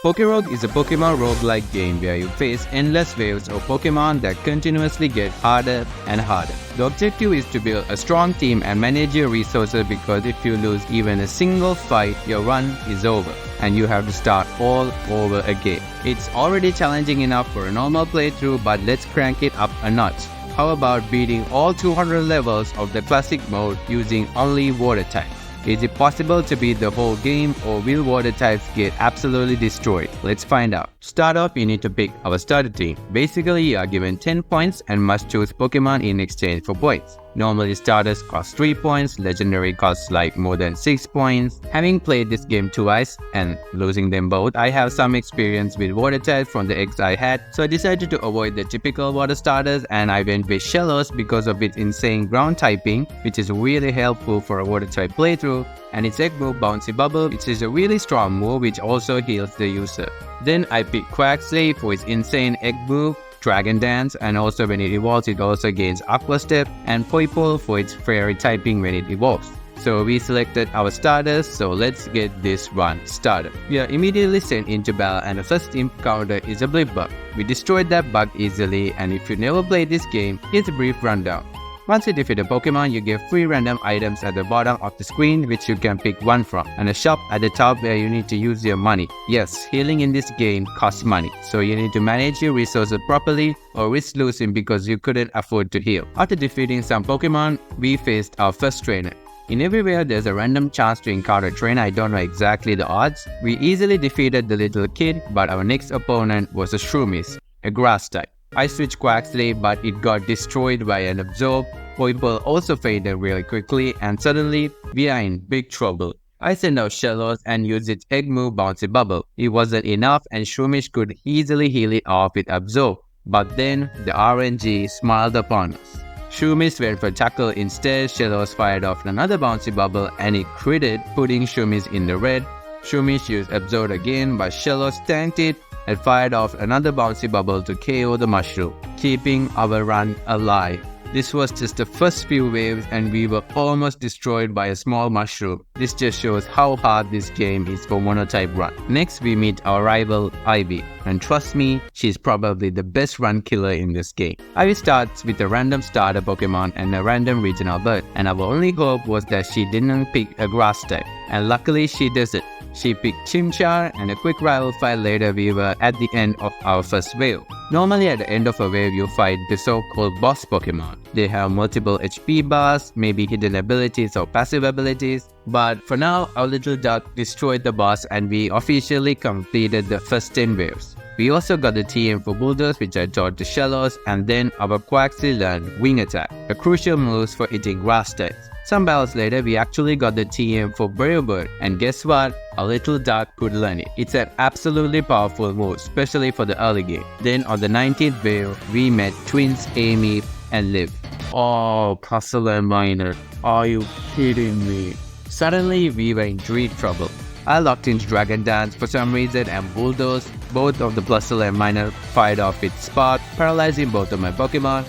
Pokerogue is a Pokemon roguelike game where you face endless waves of Pokemon that continuously get harder and harder. The objective is to build a strong team and manage your resources, because if you lose even a single fight, your run is over and you have to start all over again. It's already challenging enough for a normal playthrough, but let's crank it up a notch. How about beating all 200 levels of the classic mode using only water types? Is it possible to beat the whole game, or will water types get absolutely destroyed? Let's find out. Start off, you need to pick our starter team. Basically, you are given 10 points and must choose Pokemon in exchange for points. Normally starters cost 3 points, legendary costs like more than 6 points. Having played this game twice and losing them both, I have some experience with water types from the eggs I had, so I decided to avoid the typical water starters and I went with Shellos because of its insane ground typing, which is really helpful for a water type playthrough, and its egg move Bouncy Bubble, which is a really strong move which also heals the user. Then I picked Quaxley for its insane egg move, Dragon Dance, and also when it evolves it also gains Aqua Step, and Poipole for its fairy typing when it evolves. So we selected our starters, so let's get this run started. We are immediately sent into battle and the first encounter is a blip bug. We destroyed that bug easily, and if you never played this game, here's a brief rundown. Once you defeat a Pokemon, you get 3 random items at the bottom of the screen which you can pick one from, and a shop at the top where you need to use your money. Yes, healing in this game costs money, so you need to manage your resources properly or risk losing because you couldn't afford to heal. After defeating some Pokemon, we faced our first trainer. In everywhere there's a random chance to encounter a trainer, I don't know exactly the odds. We easily defeated the little kid, but our next opponent was a Shroomis, a grass type. I switched Quaxley, but it got destroyed by an Absorb. Poipole also faded really quickly, and suddenly we are in big trouble. I sent out Shellos and used its egg move Bouncy Bubble. It wasn't enough and Shroomish could easily heal it off with Absorb, but then the RNG smiled upon us. Shroomish went for Tackle instead. Shellos fired off another Bouncy Bubble and it critted, putting Shroomish in the red. Shroomish used Absorb again, but Shellos tanked it and fired off another Bouncy Bubble to KO the mushroom, keeping our run alive. This was just the first few waves and we were almost destroyed by a small mushroom. This just shows how hard this game is for monotype run. Next we meet our rival Ivy, and trust me, she's probably the best run killer in this game. Ivy starts with a random starter Pokemon and a random regional bird, and our only hope was that she didn't pick a grass type, and luckily she doesn't. She picked Chimchar, and a quick rival fight later we were at the end of our first wave. Normally at the end of a wave you fight the so-called boss Pokemon. They have multiple HP bars, maybe hidden abilities or passive abilities, but for now our little duck destroyed the boss and we officially completed the first 10 waves. We also got the TM for Bulldoze, which I taught to Shellos, and then our Quaxley learned Wing Attack, a crucial move for hitting grass types. Some battles later, we actually got the TM for Brave Bird, and guess what? Our little duck could learn it. It's an absolutely powerful move, especially for the early game. Then on the 19th wave, we met twins Amy and Liv. Oh, Puzzle and Miner, are you kidding me? Suddenly, we were in great trouble. I locked into Dragon Dance for some reason and Bulldoze. Both of the Puzzle and Miner fired off its Spark, paralyzing both of my Pokemon.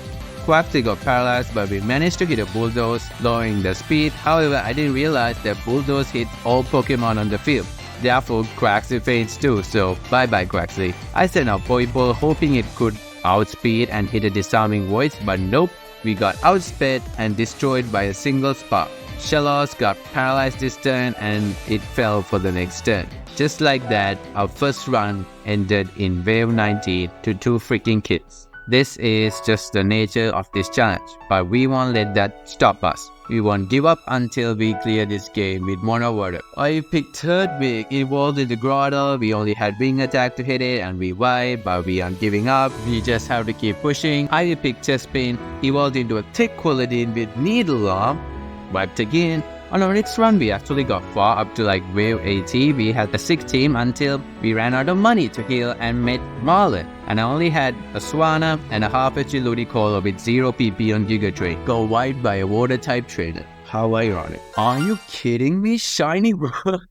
Quaxley got paralyzed, but we managed to hit a Bulldoze, lowering the speed. However, I didn't realize that Bulldoze hit all Pokemon on the field. Therefore, Quaxley faints too, so bye bye Quaxley. I sent out Poipole hoping it could outspeed and hit a disarming voice, but nope, we got outsped and destroyed by a single spark. Shellos got paralyzed this turn and it fell for the next turn. Just like that, our first run ended in wave 19 to 2 freaking kids. This is just the nature of this challenge, but we won't let that stop us. We won't give up until we clear this game with Mono Water. I picked third wave, evolved into Grotto. We only had Wing Attack to hit it and we wiped, but we aren't giving up. We just have to keep pushing. I picked Chespin, evolved into a thick Quilladin with Needle Arm, wiped again. On our next run, we actually got far up to like wave 80. We had a 6 team until we ran out of money to heal and met Marlin. And I only had a Swanna and a half HP Ludicolo with 0 PP on Giga Train. Got wiped by a water type trainer. How ironic. Are you kidding me? Shiny Wormhole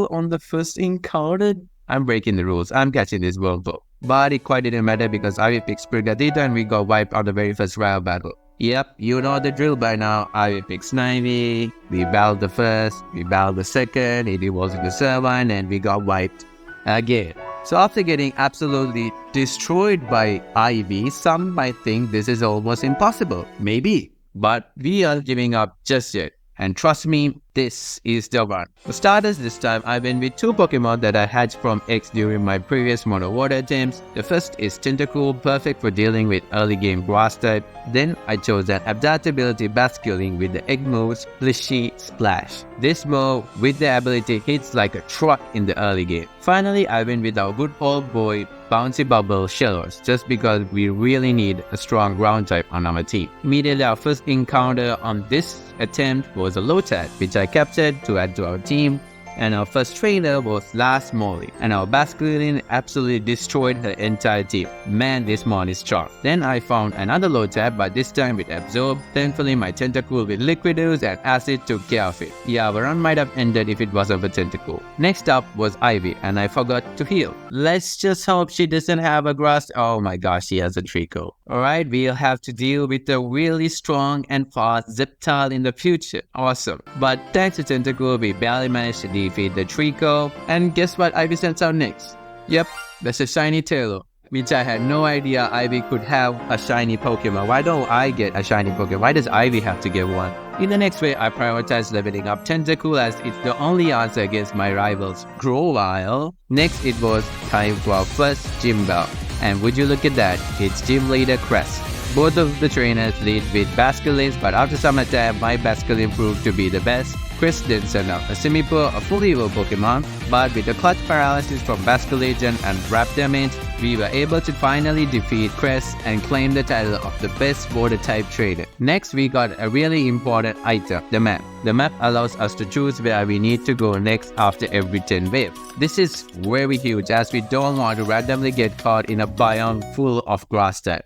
on the first encounter? I'm breaking the rules. I'm catching this Wormhole. But it quite didn't matter because I picked Sprigatito and we got wiped on the very first rival battle. Yep, you know the drill by now. Ivy picks Snivy, we battled the first, we battled the second, it evolves into Servine, and we got wiped again. So after getting absolutely destroyed by Ivy, some might think this is almost impossible. Maybe. But we aren't giving up just yet. And trust me, this is the one. For starters, this time I went with 2 Pokemon that I hatched from eggs during my previous Mono Water attempts. The first is Tentacool, perfect for dealing with early game grass type. Then I chose an adaptability Basculing with the egg move Splishy Splash. This move with the ability hits like a truck in the early game. Finally, I went with our good old boy Bouncy Bubble Shellos, just because we really need a strong ground type on our team. Immediately our first encounter on this attempt was a Lotad, which I captured to add to our team. And our first trainer was Last Molly, and our Basculin absolutely destroyed her entire team. Man, this mon is strong. Then I found another Lotad, but this time with Absorb. Thankfully my Tentacool with Liquidus and Acid took care of it. Yeah, our run might have ended if it wasn't for Tentacool. Next up was Ivy, and I forgot to heal. Let's just hope she doesn't have a grass. Oh my gosh, she has a Trico. Alright, we'll have to deal with a really strong and fast Zeptal in the future. Awesome. But thanks to Tentacool, we barely managed to defeat the Trico. And guess what Ivy sends out next? Yep, that's a shiny Taillow, which I had no idea Ivy could have a shiny Pokemon. Why don't I get a shiny Pokemon? Why does Ivy have to get one? In the next way, I prioritized leveling up Tentacool as it's the only answer against my rivals Grovyle. Next, it was time for our first gym bell. And would you look at that, it's Gym Leader Crest. Both of the trainers lead with Basculins, but after some attack, my Basculin proved to be the best. Chris then sent out a Simipour, a fully evil Pokemon, but with the clutch paralysis from Basculegion and Wrap damage, we were able to finally defeat Crest and claim the title of the best water type trainer. Next, we got a really important item, the map. The map allows us to choose where we need to go next after every 10 waves. This is very huge as we don't want to randomly get caught in a biome full of grass type.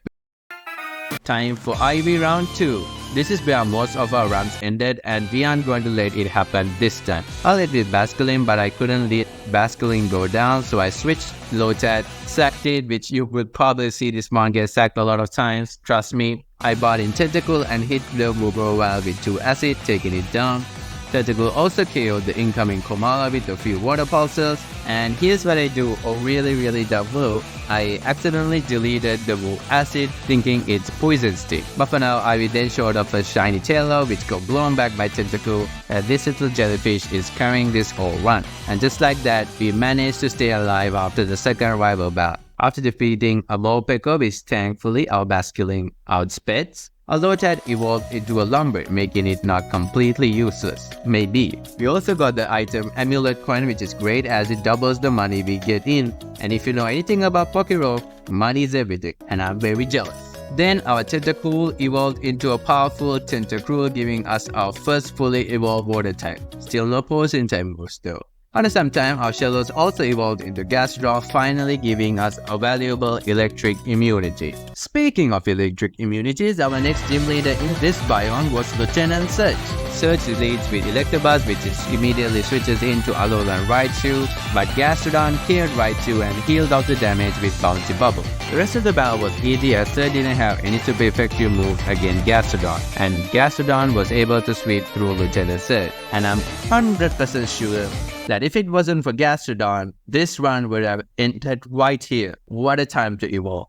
Time for Ivy round 2. This is where most of our runs ended and we aren't going to let it happen this time. I led with Basculin, but I couldn't let Basculin go down, so I switched Lotad, sacked it, which you would probably see this mon get sacked a lot of times. Trust me. I bought in Tentacool and hit the Grovyle with 2 acid, taking it down. Tentacool also KO'd the incoming Komala with a few water pulses. And here's what I do, a really dumb move. I accidentally deleted the move Acid, thinking it's Poison Stick. But for now, Ivy then showed up a shiny Taillow, which got blown back by Tentacool. This little jellyfish is carrying this whole run. And just like that, we managed to stay alive after the second rival battle. After defeating a Morpeko, which thankfully our Basculin outspeds, a Lotad evolved into a Lumber, making it not completely useless. Maybe. We also got the item Amulet Coin, which is great as it doubles the money we get in. And if you know anything about Pokerogue, money is everything, and I'm very jealous. Then our Tentacool evolved into a powerful Tentacruel, giving us our first fully evolved water type. Still no poison type moves though. After some time, our Shellos also evolved into Gastrodon, finally giving us a valuable electric immunity. Speaking of electric immunities, our next gym leader in this biome was Lieutenant Surge. Surge leads with Electabuzz, which immediately switches into Alolan Raichu, but Gastrodon killed Raichu and healed off the damage with Bouncy Bubble. The rest of the battle was easy as Surge didn't have any super effective moves against Gastrodon, and Gastrodon was able to sweep through Lieutenant Surge. And I'm 100% sure that if it wasn't for Gastrodon, this run would have ended right here. What a time to evolve.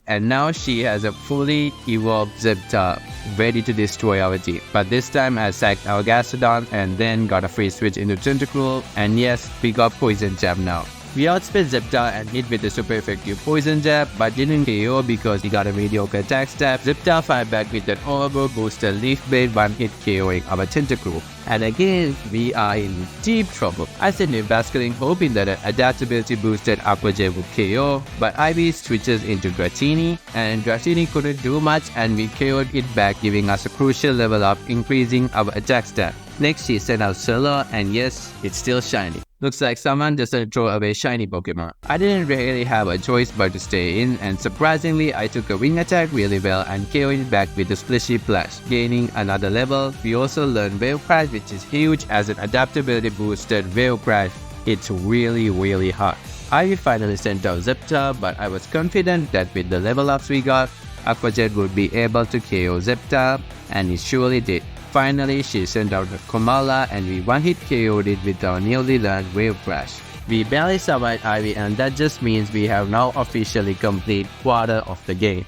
And now she has a fully evolved Zeptal, ready to destroy our team. But this time I sacked our Gastrodon and then got a free switch into Tentacruel, and yes, we got Poison Jab now. We outsped Zeptal and hit with a super effective Poison Jab, but didn't KO because he got a mediocre attack stab. Zeptal fired back with an overboard booster Leaf Blade, one hit KOing our Tentacruel. And again, we are in deep trouble. I sent in Basculin hoping that an adaptability boosted Aqua Jet would KO, but Ivy switches into Dratini, and Dratini couldn't do much and we KO'd it back, giving us a crucial level up, increasing our attack stat. Next, she sent out Solo, and yes, it's still shiny. Looks like someone doesn't throw away shiny Pokemon. I didn't really have a choice but to stay in, and surprisingly I took a wing attack really well and KO'd it back with a Splishy Splash. Gaining another level, we also learned Wave Crash, which is huge as an adaptability boosted Wave Crash. It's really hard. I finally sent out Zeptal, but I was confident that with the level ups we got, Aquajet would be able to KO Zeptar, and he surely did. Finally, she sent out a Komala and we one-hit KO'd it with our newly learned Wave Crash. We barely survived Ivy, and that just means we have now officially completed quarter of the game.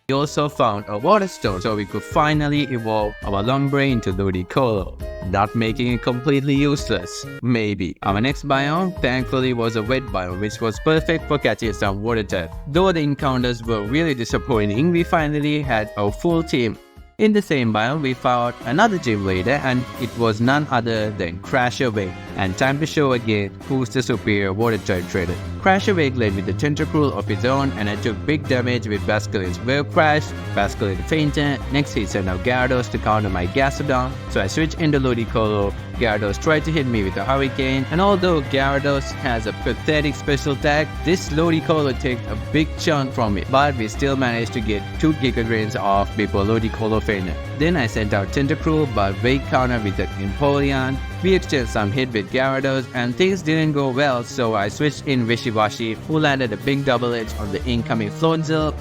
We also found a water stone so we could finally evolve our Lombre into Ludicolo, not making it completely useless. Maybe. Our next biome thankfully was a wet biome, which was perfect for catching some water type. Though the encounters were really disappointing, we finally had a full team. In the same biome, we found another gym leader, and it was none other than Crasherwake. And time to show again who's the superior water type trader. Crasherwake led with the Tentacruel of his own, and I took big damage with Basculin's Wave Crash. Basculin fainted. Next he sent out Gyarados to counter my Gastrodon, so I switched into Ludicolo. Gyarados tried to hit me with a Hurricane, and although Gyarados has a pathetic special attack, this Ludicolo takes a big chunk from it, but we still managed to get 2 Giga Drains off before Ludicolo fainted. Then I sent out Tentacruel but Wake counter with an Empoleon. We exchanged some hit with Gyarados and things didn't go well, so I switched in Wishiwashi, who landed a big double edge on the incoming Floatzel,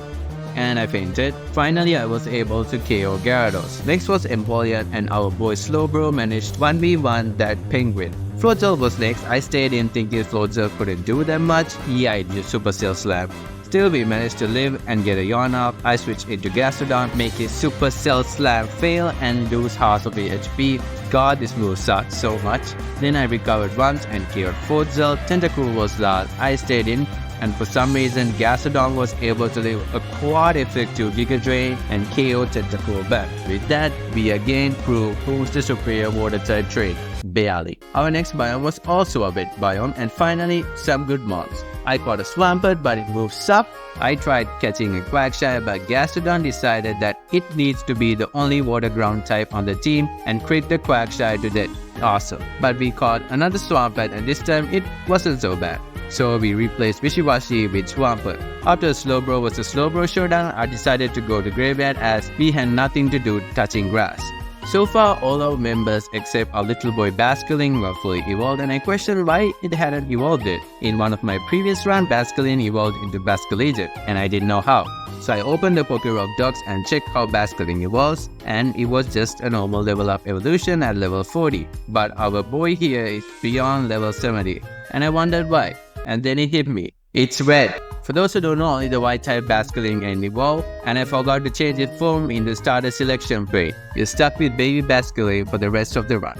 and I fainted. Finally, I was able to KO Gyarados. Next was Empoleon, and our boy Slowbro managed 1v1 that Penguin. Floatzel was next. I stayed in thinking Floatzel couldn't do that much. I used Supercell Slam. Still, we managed to live and get a yawn up. I switched into Gastrodon, make his Supercell Slam fail and lose half of the HP. God, this move sucked so much. Then I recovered once and KO'd Floatzel. Tentacruel was last. I stayed in, and for some reason Gastrodon was able to leave a quad effective Giga Drain and KO Tentacruel back. With that, we again proved who's the superior water type trade. Barely. Our next biome was also a wet biome, and finally some good mobs. I caught a Swampert, but it moves up. I tried catching a Quagsire, but Gastrodon decided that it needs to be the only water ground type on the team and crit the Quagsire to death. Awesome. But we caught another Swampert, and this time it wasn't so bad. So we replaced Wishiwashi with Swampert. After Slowbro was a Slowbro showdown, I decided to go to Graveyard as we had nothing to do touching grass. So far, all our members except our little boy Basculin were fully evolved, and I questioned why it hadn't evolved it. In one of my previous runs, Basculin evolved into Basculegion, and I didn't know how. So I opened the Pokerogue docs and checked how Basculin evolves, and it was just a normal level up evolution at level 40. But our boy here is beyond level 70, and I wondered why. And then it hit me. It's red. For those who don't know, only the white type Basculin can evolve, and I forgot to change its form in the starter selection frame. You're stuck with baby Basculin for the rest of the run.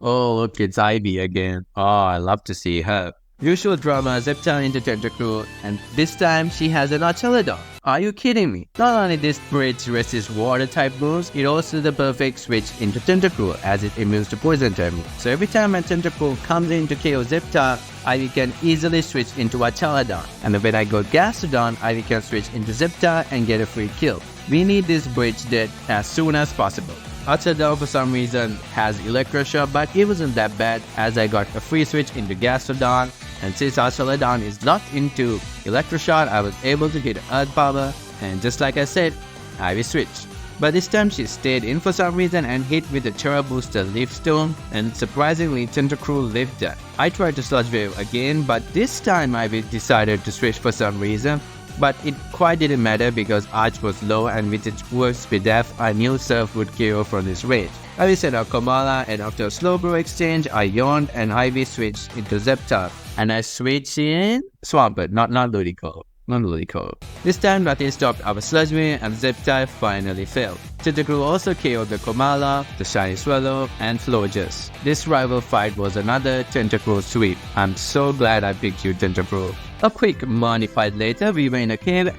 Oh look, it's Ivy again. Oh, I love to see her. Usual drama, Zeptar into Tentacruel, and this time she has an Archelodon. Are you kidding me? Not only this bridge resists water type moves, it also the perfect switch into Tentacruel as it immunes to poison type moves. So every time a Tentacruel comes in to KO Zeptar, Ivy can easily switch into Archelodon. And when I go Gastrodon, Ivy can switch into Zeptar and get a free kill. We need this bridge dead as soon as possible. Archelodon for some reason has Electroshock, but it wasn't that bad as I got a free switch into Gastrodon. And since Archelodon is locked into Electroshock, I was able to hit Earth Power, and just like I said, Ivy switched. But this time she stayed in for some reason and hit with the Terra Booster Leaf Stone, and surprisingly Tentacruel lived that. I tried to Sludge Wave again, but this time Ivy decided to switch for some reason. But it quite didn't matter because Arch was low, and with its poor speed def, I knew Surf would KO from this range. Ivy sent out Komala, and after a Slowbro exchange, I yawned and Ivy switched into Zeptar. And I switched in Swampert, not Ludicolo. This time nothing stopped our Sludge Wave, and Zeptar finally fell. Tentacruel also KO'd the Komala, the Shiny Swallow, and Florges. This rival fight was another Tentacruel sweep. I'm so glad I picked you, Tentacruel. A quick money fight later, we were in a cave.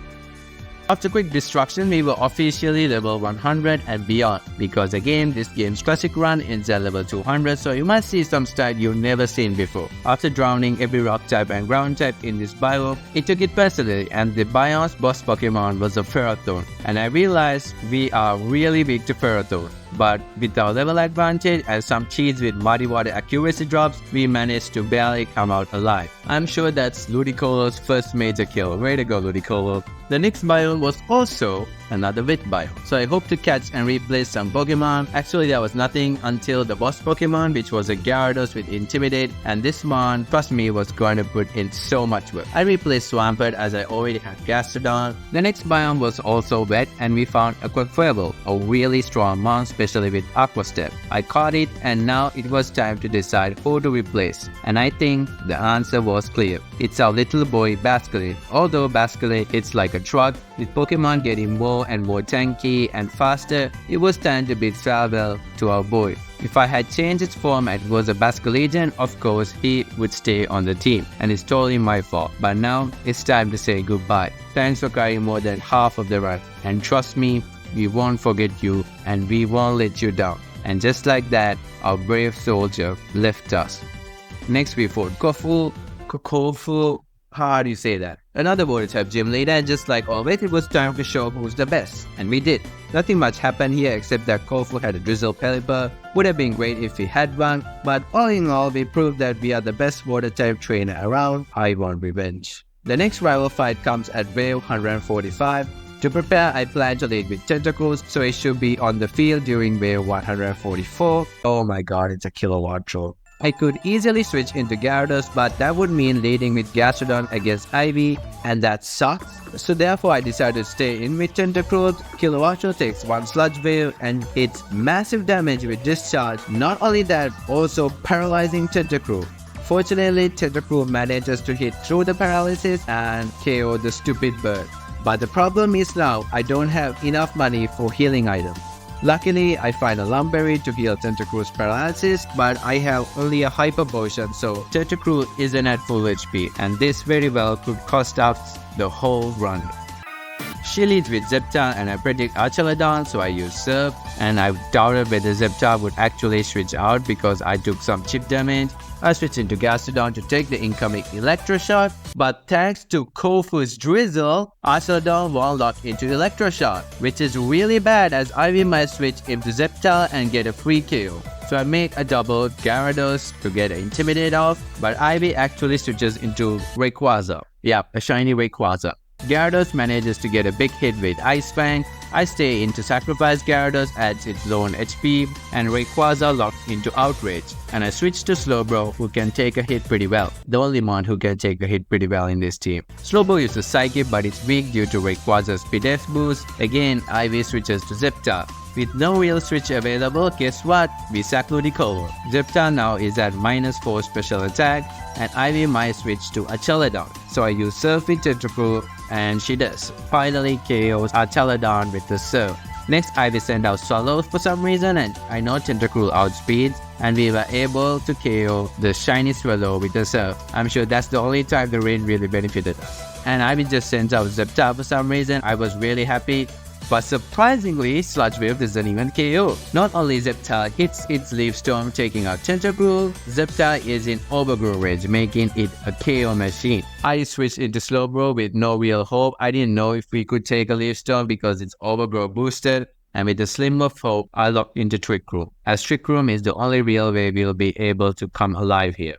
After quick destruction, we were officially level 100 and beyond, because again, this game's classic run ends at level 200, so you might see some style you've never seen before. After drowning every rock type and ground type in this biome, it took it personally, and the biome's boss Pokemon was a Ferrothorn, and I realized we are really weak to Ferrothorn. But with our level advantage and some cheats with muddy water accuracy drops, we managed to barely come out alive. I'm sure that's Ludicolo's first major kill. Way to go, Ludicolo. The next biome was also another wet biome. So I hope to catch and replace some Pokemon. Actually, there was nothing until the boss Pokemon, which was a Gyarados with Intimidate, and this one, trust me, was going to put in so much work. I replaced Swampert as I already had Gastrodon. The next biome was also wet, and we found a Quaquaval, a really strong mon, especially with Aqua Step. I caught it, and now it was time to decide who to replace. And I think the answer was clear. It's our little boy Basculin. Although Basculin hits like a truck, with Pokemon getting more and more tanky and faster, it was time to bid farewell to our boy. If I had changed its form and it was a Basculegion, of course he would stay on the team, and it's totally my fault. But now it's time to say goodbye. Thanks for carrying more than half of the run, and trust me, we won't forget you and we won't let you down. And just like that, our brave soldier left us. Next we fought Kofu, how do you say that? Another water type gym leader, and just like always, it was time to show who's the best. And we did. Nothing much happened here except that Kofu had a Drizzle Pelipper. Would have been great if he had one, but all in all, we proved that we are the best water type trainer around. I want revenge. The next rival fight comes at wave 145. To prepare, I plan to lead with Tentacles, so it should be on the field during wave 144. Oh my god, it's a kilowatt troll. I could easily switch into Gyarados, but that would mean leading with Gastrodon against Ivy, and that sucks. So therefore I decided to stay in with Tentacruel. Kilowattrel takes one Sludge Wave and hits massive damage with Discharge. Not only that, also paralyzing Tentacruel. Fortunately, Tentacruel manages to hit through the paralysis and KO the stupid bird. But the problem is now I don't have enough money for healing items. Luckily, I find a Lumberry to heal Tentacruel's paralysis, but I have only a Hyper Potion, so Tentacruel isn't at full HP, and this very well could cost us the whole run. She leads with Zeptar, and I predict Archelodon, so I use Surf, and I doubted whether Zeptar would actually switch out because I took some chip damage. I switched into Gastrodon to take the incoming Electroshock, but thanks to Kofu's Drizzle, Archelodon won't lock into Electroshock, which is really bad as Ivy might switch into Zeptar and get a free KO. So I make a double Gyarados to get Intimidate off, but Ivy actually switches into Rayquaza. Yep, a shiny Rayquaza. Gyarados manages to get a big hit with Ice Fang. I stay into Sacrifice Gyarados, adds its own HP, and Rayquaza locks into Outrage. And I switch to Slowbro, who can take a hit pretty well. The only mon who can take a hit pretty well in this team. Slowbro uses Psychic, but it's weak due to Rayquaza's speed F boost. Again, Ivy switches to Zeptar. With no real switch available, guess what? We Saclo the Cold. Zeptar now is at -4 special attack, and Ivy might switch to Archelodon. So I use Surf with Tentacruel, and she does. Finally KOs Archelodon with the Surf. Next, Ivy sent out Swallows for some reason, and I know Tentacruel outspeeds, and we were able to KO the shiny Swallow with the Surf. I'm sure that's the only time the rain really benefited us. And Ivy just sent out Zeptar for some reason. I was really happy. But surprisingly, Sludge Wave doesn't even KO. Not only Zeptar hits its Leaf Storm taking out Tentacruel, Zeptar is in Overgrow range, making it a KO machine. I switched into Slowbro with no real hope. I didn't know if we could take a Leaf Storm because it's Overgrow boosted. And with a slim of hope, I locked into Trick Room, as Trick Room is the only real way we'll be able to come alive here.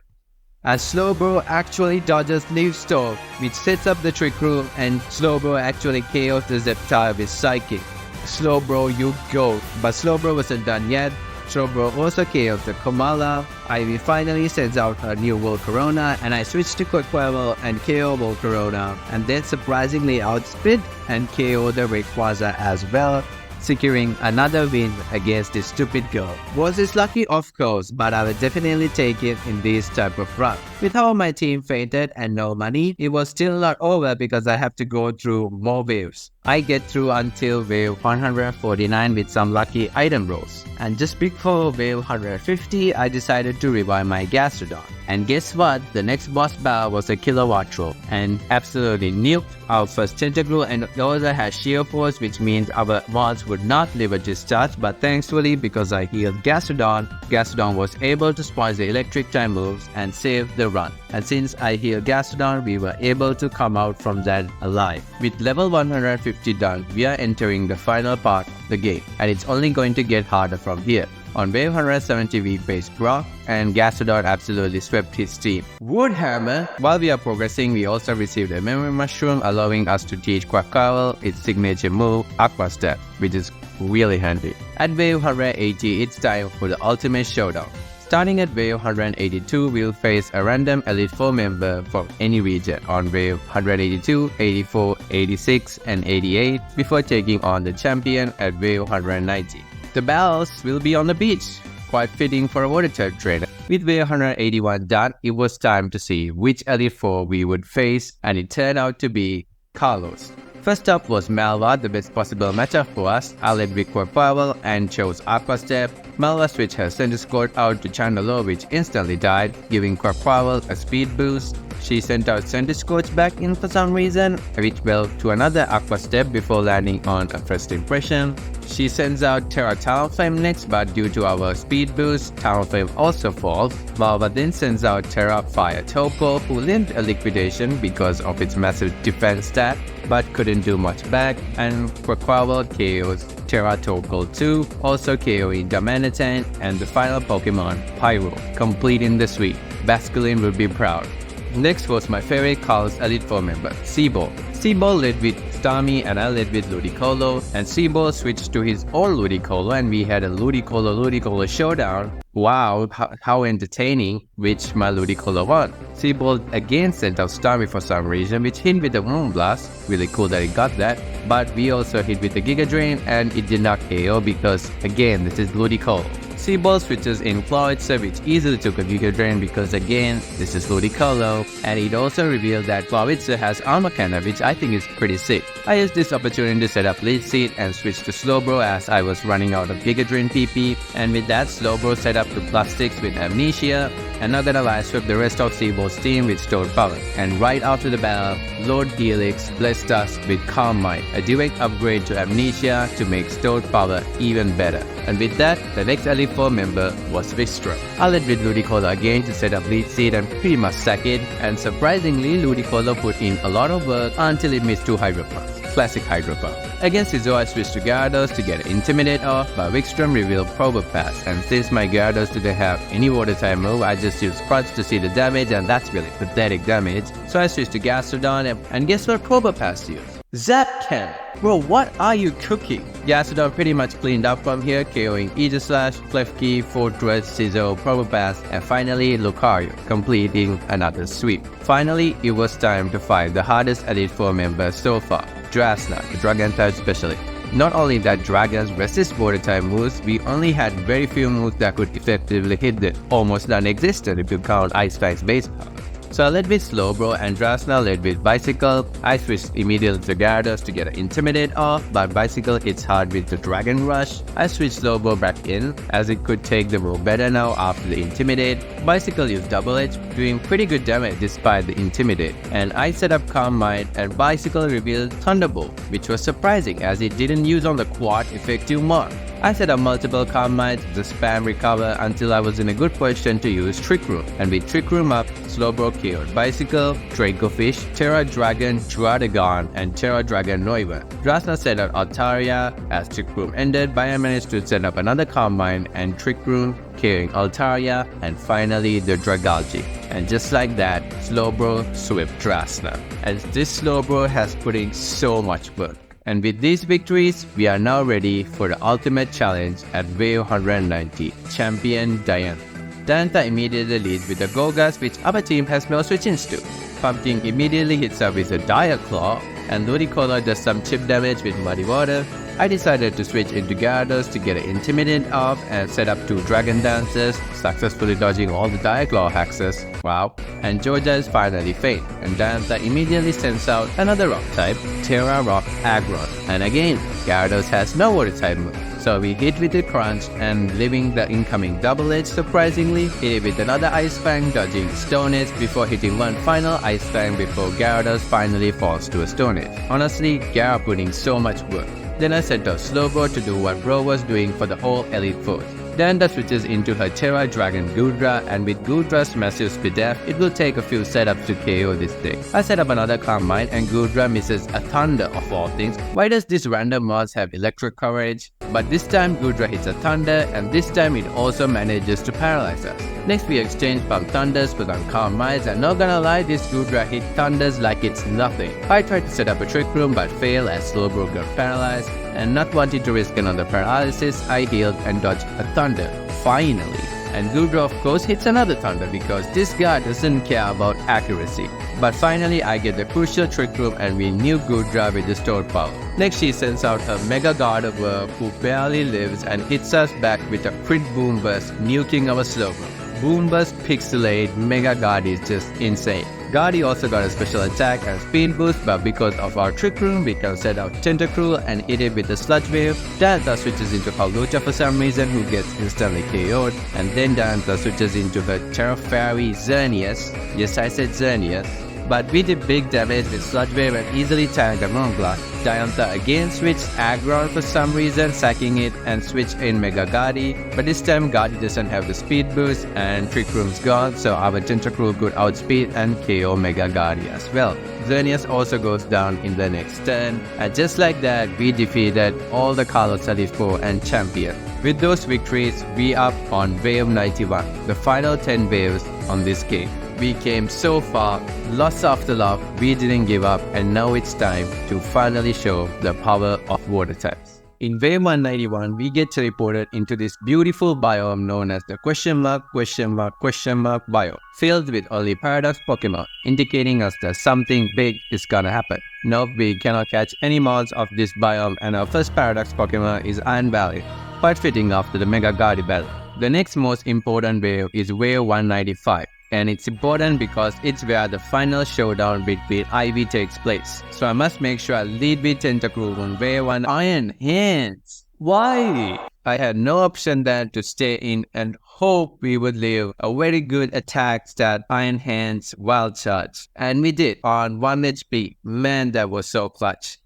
As Slowbro actually dodges Leaf Storm, which sets up the Trick Room, and Slowbro actually KOs the Zeptar with Psychic. Slowbro, you go! But Slowbro wasn't done yet. Slowbro also KOs the Komala. Ivy finally sends out her new Volcarona, and I switch to Quaquaval and KO Volcarona, and then surprisingly outspeed and KO the Rayquaza as well, securing another win against this stupid girl. Was this lucky? Of course, but I would definitely take it in this type of run. With how my team fainted and no money, it was still not over because I have to go through more waves. I get through until wave 149 with some lucky item rolls. And just before wave 150, I decided to revive my Gastrodon. And guess what? The next boss battle was a Kilowattrel, and absolutely nuked our first Tentacruel, and the other has Sheer Force, which means our mods would not live a discharge, but thankfully because I healed Gastrodon, Gastrodon was able to spoil the electric type moves and save the run. And since I healed Gastrodon, we were able to come out from that alive. With level 150 done, we are entering the final part of the game, and it's only going to get harder from here. On wave 170 we faced Brock, and Gastrodon absolutely swept his team. Woodhammer! While we are progressing, we also received a memory mushroom allowing us to teach Quackcarvel its signature move, Aqua Step, which is really handy. At wave 180, it's time for the ultimate showdown. Starting at wave 182, we'll face a random Elite Four member from any region on wave 182, 84, 86, and 88 before taking on the champion at wave 190. The battles will be on the beach, quite fitting for a water type trainer. With wave 181 done, it was time to see which Elite Four we would face, and it turned out to be Carlos. First up was Malva, the best possible matchup for us. I led with Quackcarvel and chose Aqua Step. Malva switched her Centiskorch out to Chandelure, which instantly died, giving Quackcarvel a speed boost. She sent out Centiskorch back in for some reason, which fell to another Aqua Step before landing on a first impression. She sends out Terra Talonflame next, but due to our speed boost, Talonflame also falls. Malva then sends out Terra Fire Toko, who limped a liquidation because of its massive defense stat, but couldn't do much back, and Quackcarvel KOs Terra Toko 2, also KOing Darmanitan, and the final Pokemon, Pyro, completing the sweep. Basculin would be proud. Next was my favorite Carlos Elite Four member, Seaball. Seaball led with Starmie and I led with Ludicolo, and Seaball switched to his old Ludicolo and we had a Ludicolo showdown. Wow, how entertaining, which my Ludicolo won. Seaball again sent out Starmie for some reason, which hit with a Moonblast. Really cool that it got that, but we also hit with the Giga Drain and it did not KO because again this is Ludicolo. Seaball switches in Clawitzer, which easily took a Giga Drain because again, this is Ludicolo, and it also revealed that Clawitzer has Armor Cannon, which I think is pretty sick. I used this opportunity to set up Lead Seed and switch to Slowbro as I was running out of Giga Drain PP, and with that, Slowbro set up to +6 with Amnesia, and not gonna lie, swept the rest of Seaball's team with Stored Power. And right after the battle, Lord Helix blessed us with Calm Mind, a direct upgrade to Amnesia to make Stored Power even better. And with that, the next Elite Four member was Vistra. I led with Ludicolo again to set up Lead Seed and pretty much sack it, and surprisingly Ludicolo put in a lot of work until it missed 2 Hydro Pumps. Classic Hydro Pump. Against Scizor, I switched to Gyarados to get Intimidate off, but Wikstrom revealed Probopass, and since my Gyarados didn't have any water type move, I just used Crunch to see the damage, and that's really pathetic damage. So I switched to Gastrodon, and guess what Probopass used? Zapcan! Bro, what are you cooking? Gastrodon pretty much cleaned up from here, KOing Aegislash, Klefki, Fortress, Scizor, Probopass, and finally Lucario, completing another sweep. Finally, it was time to fight the hardest Elite Four member so far, Drasna, the Dragon type specialist. Not only that dragons resist water type moves, we only had very few moves that could effectively hit them, almost non-existent if you count Ice Fang's base power. So I led with Slowbro and Drasna led with Bicycle. I switched immediately to Gyarados to get an Intimidate off, but Bicycle hits hard with the Dragon Rush. I switched Slowbro back in as it could take the move better now after the Intimidate. Bicycle used Double Edge, doing pretty good damage despite the Intimidate. And I set up Calm Mind and Bicycle revealed Thunderbolt, which was surprising as it didn't use on the quad effective mark. I set up multiple Calm Minds to spam recover until I was in a good position to use Trick Room, and with Trick Room up, Slowbro KO'd Bicycle, Dracofish, Terra Dragon, Druddigon, and Terra Dragon Noivern. Drasna set out Altaria. As Trick Room ended, Bio managed to set up another Calm Mind and Trick Room, KOing Altaria, and finally the Dragalge. And just like that, Slowbro swept Drasna, as this Slowbro has put in so much work. And with these victories, we are now ready for the ultimate challenge at wave 190, Champion Diantha. Diantha immediately leads with the Gogas, which our team has no switch-ins to. Pumpkin immediately hits up with a Dire Claw, and Ludicolo does some chip damage with Muddy Water. I decided to switch into Gyarados to get an Intimidate off and set up 2 Dragon Dances, successfully dodging all the Dire Claw hexes. Wow. And Georgia is finally faint, and Diantha immediately sends out another rock type, Terra Rock Aggron. And again, Gyarados has no water type move. So we hit with the Crunch and leaving the incoming Double Edge surprisingly, hit it with another Ice Fang dodging Stone Edge before hitting one final Ice Fang before Gyarados finally falls to a Stone Edge. Honestly, Gyara putting so much work. Then I sent out Slowbro to do what Bro was doing for the whole Elite Four. Then that switches into her Terra Dragon Goodra, and with Goodra's massive speed def, it will take a few setups to KO this thing. I set up another Calm Mind and Goodra misses a Thunder of all things. Why does this random mods have electric coverage? But this time Goodra hits a Thunder, and this time it also manages to paralyze us. Next we exchange Pump Thunders with our Calm Minds, and not gonna lie, this Goodra hit Thunders like it's nothing. I tried to set up a Trick Room but failed as Slowbro got paralyzed, and not wanting to risk another paralysis, I healed and dodged a Thunder, finally. And Goodra of course hits another Thunder because this guy doesn't care about accuracy. But finally I get the crucial Trick Room and we nuke Goodra with the stored power. Next she sends out her Mega Gardevoir who barely lives and hits us back with a crit Boom Burst, nuking our Slowbro. Boom Burst Pixelate Mega Guard is just insane. Guardy also got a special attack and speed boost, but because of our Trick Room, we can set out Tentacruel and hit it with the Sludge Wave. Diantha switches into Hawlucha for some reason, who gets instantly KO'd, and then Diantha switches into her Terra Fairy Xerneas. Yes, I said Xerneas. But we did big damage with Sludge Wave and easily tanked the Moonblast. Diantha again switched Aggron for some reason, sacking it and switched in Mega Guardy. But this time Guardy doesn't have the speed boost and Trick Room's gone, so our Tentacruel could outspeed and KO Mega Guardy as well. Xerneas also goes down in the next turn, and just like that we defeated all the Kalos Elite Four and Champion. With those victories, we are on Wave 91, the final 10 waves on this game. We came so far, loss after loss, we didn't give up, and now it's time to finally show the power of water types. In Wave 191, we get teleported into this beautiful biome known as the question mark biome, filled with only Paradox Pokemon, indicating us that something big is gonna happen. Nope, we cannot catch any mons of this biome, and our first Paradox Pokemon is Iron Valley, quite fitting after the Mega Guardy battle. The next most important wave is Wave 195. And it's important because it's where the final showdown between Ivy takes place. So I must make sure I lead with Tentacruel on Wave 1 Iron Hands. Why? I had no option then to stay in and hope we would leave a very good attack stat Iron Hands Wild Charge. And we did on 1 HP. Man, that was so clutch.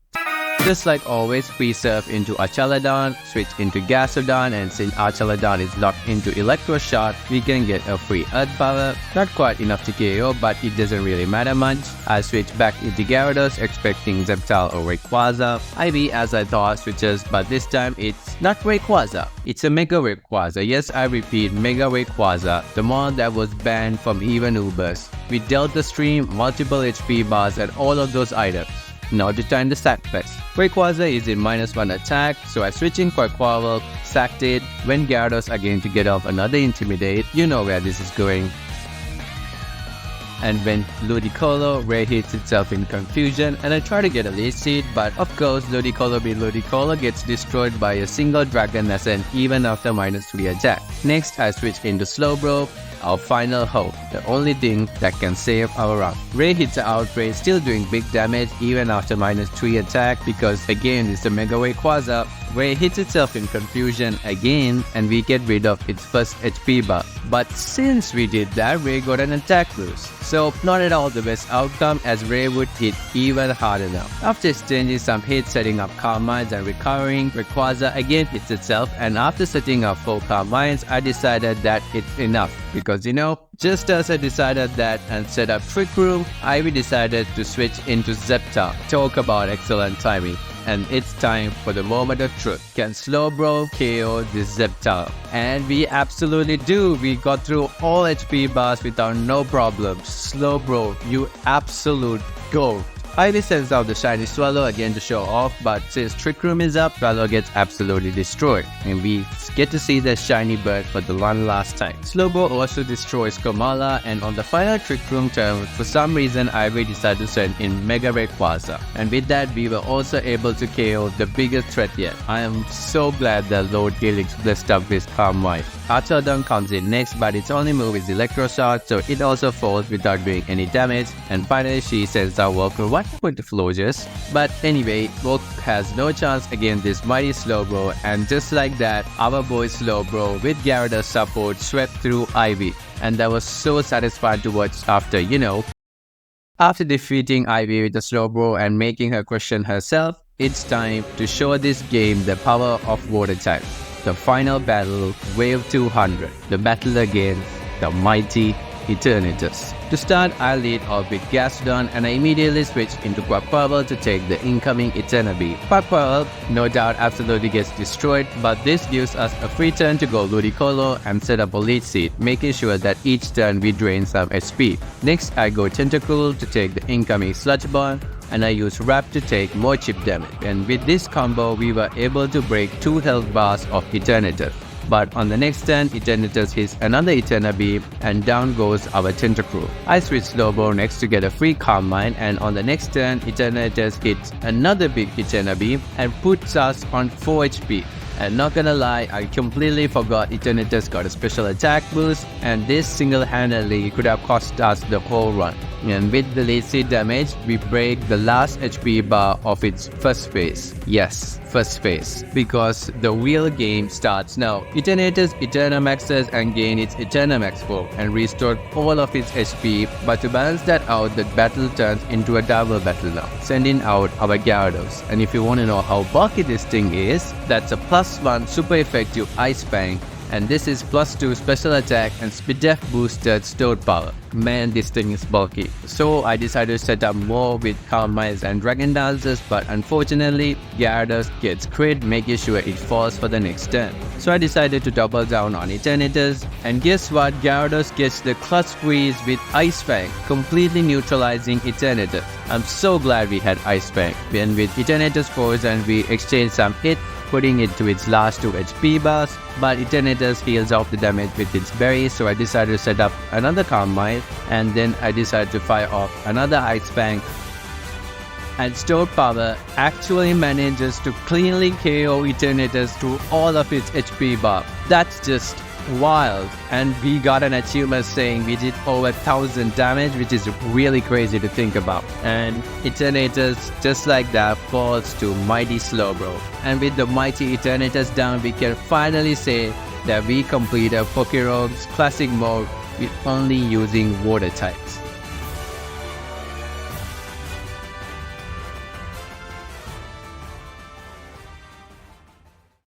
Just like always, we surf into Archaladon, switch into Gasodon, and since Archaladon is locked into Electro Shot, we can get a free Earth Power. Not quite enough to KO, but it doesn't really matter much. I switch back into Gyarados, expecting Sceptile or Rayquaza. Ivy, as I thought, switches, but this time it's not Rayquaza. It's a Mega Rayquaza. Yes, I repeat, Mega Rayquaza, the mon that was banned from even Ubers. We dealt the stream, multiple HP bars, and all of those items. Now to time the sack fest. Rayquaza is in -1 attack, so I switch in Quaquaval, sacked it, went Gyarados again to get off another Intimidate. You know where this is going. And when Ludicolo, Ray hits itself in confusion, and I try to get a lead seed, but of course Ludicolo being Ludicolo gets destroyed by a single Dragon Ascent even after -3 attack. Next I switch into Slowbro, our final hope, the only thing that can save our run. Ray hits an Outbreak, still doing big damage even after -3 attack because again it's the Mega Rayquaza. Ray hits itself in confusion again and we get rid of its first HP bar. But since we did that, Ray got an attack boost. So not at all the best outcome as Ray would hit even harder now. After exchanging some hits, setting up Calm Minds and recovering, Rayquaza again hits itself, and after setting up 4 Calm Minds, I decided that it's enough because just as I decided that and set up Trick Room, Ivy decided to switch into Sceptile. Talk about excellent timing. And it's time for the moment of truth. Can Slowbro KO this Sceptile? And we absolutely do. We got through all HP bars without no problems. Slowbro, you absolute GOAT. Ivy sends out the shiny Swallow again to show off, but since Trick Room is up, Swallow gets absolutely destroyed, and we get to see the shiny bird for the one last time. Slowbro also destroys Komala, and on the final Trick Room turn, for some reason Ivy decided to send in Mega Rayquaza, and with that we were also able to KO the biggest threat yet. I am so glad that Lord Helix blessed up with Calm Mind. Archaladon comes in next, but its only move is Electro Shot, so it also falls without doing any damage, and finally she sends out Walker. What happened to Flogers? But anyway, Volk has no chance against this mighty Slowbro, and just like that, our boy Slowbro with Gyarados support swept through Ivy, and that was so satisfying to watch after, After defeating Ivy with the Slowbro and making her question herself, it's time to show this game the power of water type. the final battle, Wave 200, the battle against the mighty Eternatus. To start, I lead off with Gastrodon and I immediately switch into Quaquaval to take the incoming Eternatus. Quaquaval, no doubt, absolutely gets destroyed, but this gives us a free turn to go Ludicolo and set up a lead seed, making sure that each turn we drain some HP. Next, I go Tentacool to take the incoming Sludge Bomb, and I use Wrap to take more chip damage. And with this combo, we were able to break 2 health bars of Eternatus. But on the next turn, Eternatus hits another Eterna Beam and down goes our Tentacruel. I switch Slowbro next to get a free Calm Mind, and on the next turn, Eternatus hits another big Eterna Beam and puts us on 4 HP. And not gonna lie, I completely forgot Eternatus got a special attack boost, and this single-handedly could have cost us the whole run. And with the lead seed damage, we break the last HP bar of its first phase. Yes, first phase. Because the real game starts now. Eternatus Eternamaxes and gain its Eternamax form and restored all of its HP, but to balance that out, the battle turns into a double battle now, sending out our Gyarados. And if you want to know how bulky this thing is, that's a +1 super effective Ice Fang, and this is +2 special attack and speed def boosted stored power. Man, this thing is bulky. So I decided to set up more with Calm Minds and Dragon Dances, but unfortunately, Gyarados gets crit, making sure it falls for the next turn. So I decided to double down on Eternatus, and guess what? Gyarados gets the clutch freeze with Ice Fang, completely neutralizing Eternatus. I'm so glad we had Ice Fang. And with Eternatus Poison, we exchanged some hit, putting it to its last 2 HP bars, but Eternatus heals off the damage with its berry, so I decided to set up another Calm Mind, and then I decided to fire off another Ice Fang. And Stored Power actually manages to cleanly KO Eternatus through all of its HP bar. That's just wild. And we got an achievement saying we did over 1000 damage, which is really crazy to think about. And Eternatus, just like that, falls to mighty Slowbro. And with the mighty Eternatus down, we can finally say that we completed Pokerogue's classic mode with only using water types.